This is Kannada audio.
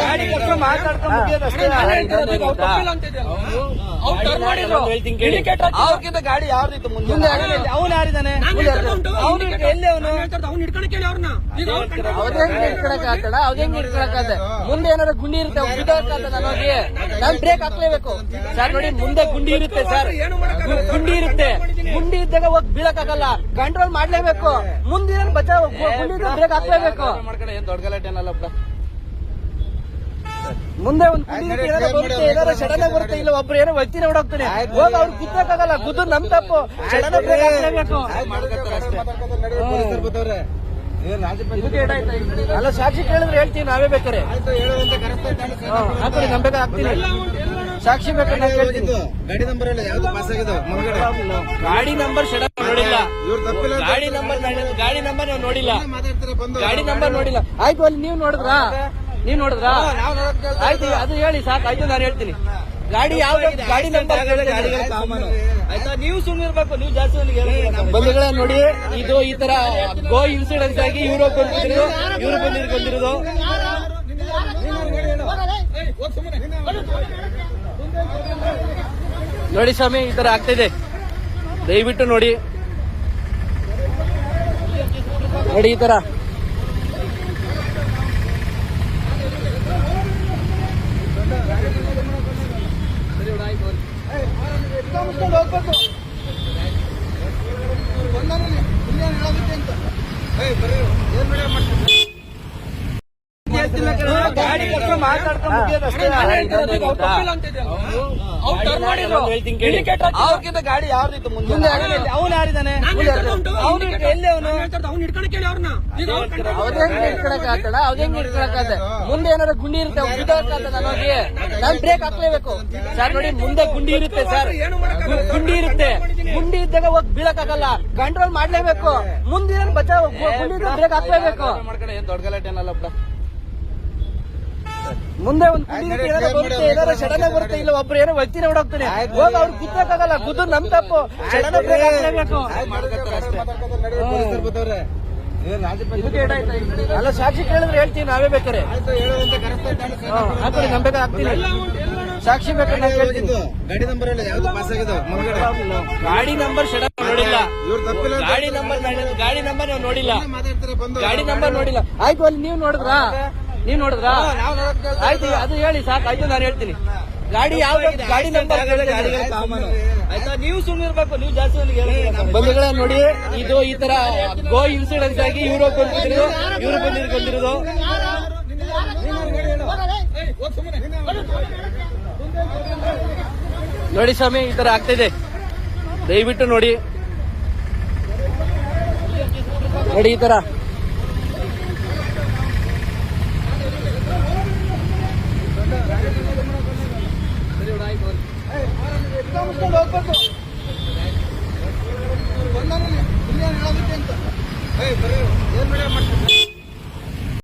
ಗಾಡಿ ಮಾತಾಡ್ಕೊಂಡು ಅವ್ರಿಗಿಂತ ಗಾಡಿ ಯಾವ್ದಿತ್ತು ಮುಂದೆ ಅವ್ನು ಯಾರಿದ್ದಾನೆ ಅವ್ನು ಎಲ್ಲಿ ಅವನು ಮುಂದೆ ಏನಾದ್ರು ಗುಂಡಿ ಇರುತ್ತೆ ನನಗೆ ನಾನ್ ಬ್ರೇಕ್ ಹಾಕ್ಲೇಬೇಕು ಸರ್. ನೋಡಿ ಮುಂದೆ ಗುಂಡಿ ಇರುತ್ತೆ ಸರ್, ಗುಂಡಿ ಇರುತ್ತೆ. ಗುಂಡಿ ಇದ್ದಾಗ ಹೋಗಿ ಬೀಳಕ್ಕಾಗಲ್ಲ, ಕಂಟ್ರೋಲ್ ಮಾಡ್ಲೇಬೇಕು. ಮುಂದೆ ಬಚಾವ್ ಗುಂಡಿ ಬ್ರೇಕ್ ಹಾಕ್ಲೇಬೇಕು. ದೊಡ್ಡ ಗಲಾಟೆ ಏನಲ್ಲಪ್ಪ. ಮುಂದೆ ಒಂದು ಗುಂಡಿ ಬರುತ್ತೆ, ಏನಾದ್ರು ಸಡನ್ ಆಗಿ ಬರುತ್ತೆ, ಇಲ್ಲ ಒಬ್ರು ಏನೋ ವ್ಯಕ್ತಿನ ಹೊಡೋಗ್ತಾನೆ, ಹೋಗಿ ಅವ್ರು ಗುದ್ದಕ್ಕಾಗಲ್ಲ. ಗುದ್ದು ನಮ್ ತಪ್ಪು, ಸಡನ್ ಆಗಿ ಬ್ರೇಕ್ ಹಾಕ್ಲೇಬೇಕು. ಅಲ್ಲ ಸಾಕ್ಷಿ ಕೇಳಿದ್ರೆ ಹೇಳ್ತೀವಿ ನಾವೇ ಬೇಕಾರೆ ಹಾಕೊಳ್ಳಿ, ನಮ್ ಬೇಕಾದ್ರೆ ಹಾಕ್ತೀನಿ. ಸಾಕ್ಷಿ ಬೇಕಾದ್ರೆ ಗಾಡಿ ನಂಬರ್ ಗಾಡಿ ನಂಬರ್ ಸಡನ್ ನೋಡಿಲ್ಲ, ಗಾಡಿ ನಂಬರ್ ನಾವು ನೋಡಿಲ್ಲ, ಗಾಡಿ ನಂಬರ್ ನೋಡಿಲ್ಲ. ಆಯ್ತು, ಅಲ್ಲಿ ನೀವ್ ನೋಡಿದ್ರಾ? ಆಯ್ತು, ಅದು ಹೇಳಿ ಸಾಕಾಯ್ತು, ನಾನು ಹೇಳ್ತೀನಿ. ಗಾಡಿ ಯಾವ್ದು, ಗಾಡಿ ನಂಬರ್ ಆಯ್ತಾ? ನೀವು ಸುಮ್ಮನೆ ಇರ್ಬೇಕು, ನೀವು ಜಾಸ್ತಿ ಬಂಧುಗಳೇ. ನೋಡಿ, ಇದು ಈ ತರ ಗೋ ಇನ್ಸಿಡೆಂಟ್ ಆಗಿ ಯುರೋಪ್ ಬಂದಿರೋದು. ನೋಡಿ ಸ್ವಾಮಿ, ಈ ತರ ಆಗ್ತಿದೆ, ದಯವಿಟ್ಟು ನೋಡಿ ಈ ತರ. ಗಾಡಿ ಮಾತಾಡ್ಕೊಂಡು ಅವ್ರಿಗಿಂತ ಗಾಡಿ ಯಾವ್ದಿತ್ತು ಮುಂದೆ ಅವ್ನು ಯಾರಿದ್ದಾನೆ ಅವ್ನು ಎಲ್ಲಿ ಅವನು ಮುಂದೆ ಏನಾದ್ರು ಗುಂಡಿ ಇರುತ್ತೆ, ನನಗೆ ನಾನ್ ಬ್ರೇಕ್ ಹಾಕ್ಲೇಬೇಕು ಸರ್. ನೋಡಿ ಮುಂದೆ ಗುಂಡಿ ಇರುತ್ತೆ ಸರ್, ಗುಂಡಿ ಇರುತ್ತೆ. ಗುಂಡಿ ಇದ್ದಾಗ ಹೋಗಿ ಬೀಳಕ್ಕಾಗಲ್ಲ, ಕಂಟ್ರೋಲ್ ಮಾಡ್ಲೇಬೇಕು. ಮುಂದೆ ಬಚಾವ್ ಗುಂಡಿ ಬ್ರೇಕ್ ಹಾಕ್ಲೇಬೇಕು. ದೊಡ್ಡ ಗಲಾಟೆ ಏನಲ್ಲಪ್ಪ. ಮುಂದೆ ಒಂದು ಗುಂಡಿ ಬರುತ್ತೆ, ಏನಾದ್ರು ಸಡನ್ ಆಗಿ ಬರುತ್ತೆ, ಇಲ್ಲ ಒಬ್ರು ಏನೋ ವ್ಯಕ್ತಿನ ಹೊಡೋಗ್ತಾನೆ, ಹೋಗಿ ಅವ್ರು ಗುದ್ದಕ್ಕಾಗಲ್ಲ. ಗುದ್ದು ನಮ್ ತಪ್ಪು, ಸಡನ್ ಆಗಿ ಬ್ರೇಕ್ ಹಾಕ್ಲೇಬೇಕು. ಅಲ್ಲ ಸಾಕ್ಷಿ ಕೇಳಿದ್ರೆ ಹೇಳ್ತೀವಿ ನಾವೇ ಬೇಕಾರೆ ಹಾಕೊಳ್ಳಿ, ನಮ್ ಬೇಕಾದ್ರೆ ಹಾಕ್ತೀನಿ. ಸಾಕ್ಷಿ ಬೇಕಾದ್ರೆ ಗಾಡಿ ನಂಬರ್ ಗಾಡಿ ನಂಬರ್ ಸಡನ್ ನೋಡಿಲ್ಲ, ಗಾಡಿ ನಂಬರ್ ನಾವು ನೋಡಿಲ್ಲ, ಗಾಡಿ ನಂಬರ್ ನೋಡಿಲ್ಲ. ಆಯ್ತು, ಅಲ್ಲಿ ನೀವ್ ನೋಡಿದ್ರಾ? ಆಯ್ತು, ಅದು ಹೇಳಿ ಸಾಕಾಯ್ತು, ನಾನು ಹೇಳ್ತೀನಿ. ಗಾಡಿ ಯಾವ್ದು, ಗಾಡಿ ನಂಬರ್ ಆಯ್ತಾ? ನೀವು ಸುಮ್ಮನೆ ಇರ್ಬೇಕು, ನೀವು ಜಾಸ್ತಿ ಬಂಧುಗಳೇ. ನೋಡಿ, ಇದು ಈ ತರ ಗೋ ಇನ್ಸಿಡೆಂಟ್ ಆಗಿ ಯುರೋಪ್ ಬಂದಿರೋದು. ನೋಡಿ ಸ್ವಾಮಿ, ಈ ತರ ಆಗ್ತಿದೆ, ದಯವಿಟ್ಟು ನೋಡಿ ಈ ತರ. ಏನ್